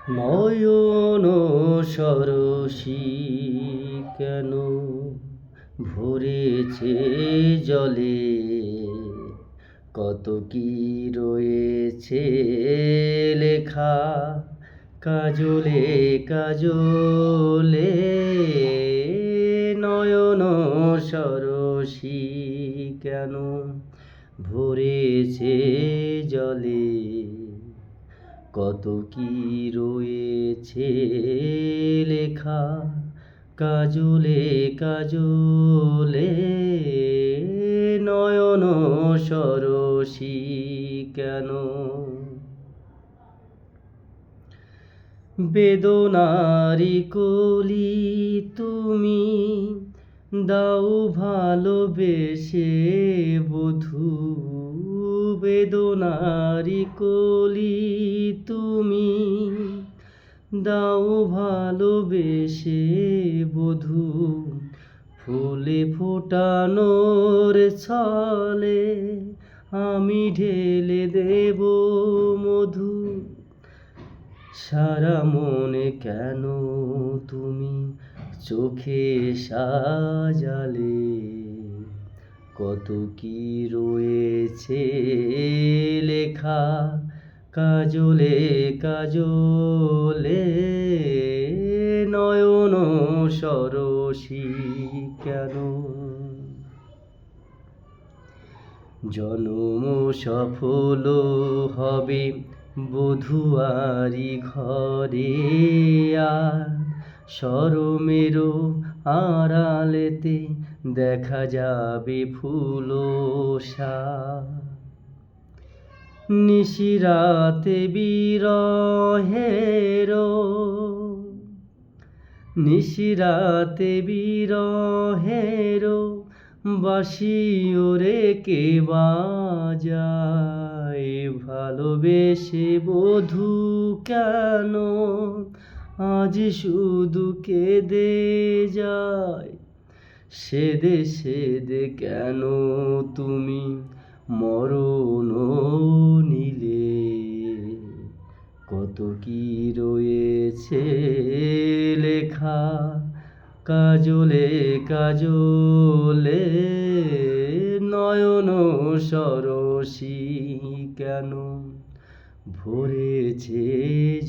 নয়ন সরসী কেন ভরেছে জলে, কত কি রয়েছে লেখা কাজলে কাজলে। নয়ন সরসী কেন ভরেছে জলে, কত কি রয়েছে লেখা কাজলে কাজলে। নয়ন সরসী কেন বেদনারি কলি তুমি দাও ভালোবেসে বধূ, বেদনারি কলি তুমি দাও ভালোবেসে বধূ। ফুলে ফোটানোর ছলে আমি ঢেলে দেব মধু। সারা মনে কেন তুমি চোখে সাজালে, কত কি রয়েছে লেখা কাজলে কাজলে। নয়ন সরসী কেন জনম সফল হবে বধূয়ারি ঘরে, আর শরমেরও আড়ালেতে দেখা যাবে ফুলসার। নিশিরাতে বিরহের বাঁশি ওরে কে বাজায়, ভালোবেসে বধূ কেন আজ শুধু কেঁদে যায়। সেদে সেদে কেন তুমি মরণ নিলে, কত কি রয়েছে লেখা কাজলে কাজলে। নয়ন সরসী কেন ভরেছে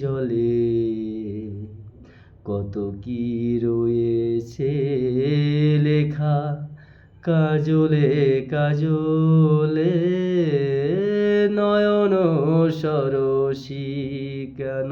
জলে, কত কি রয়েছে লেখা কাজলে কাজলে। নয়ন সরসী কেন।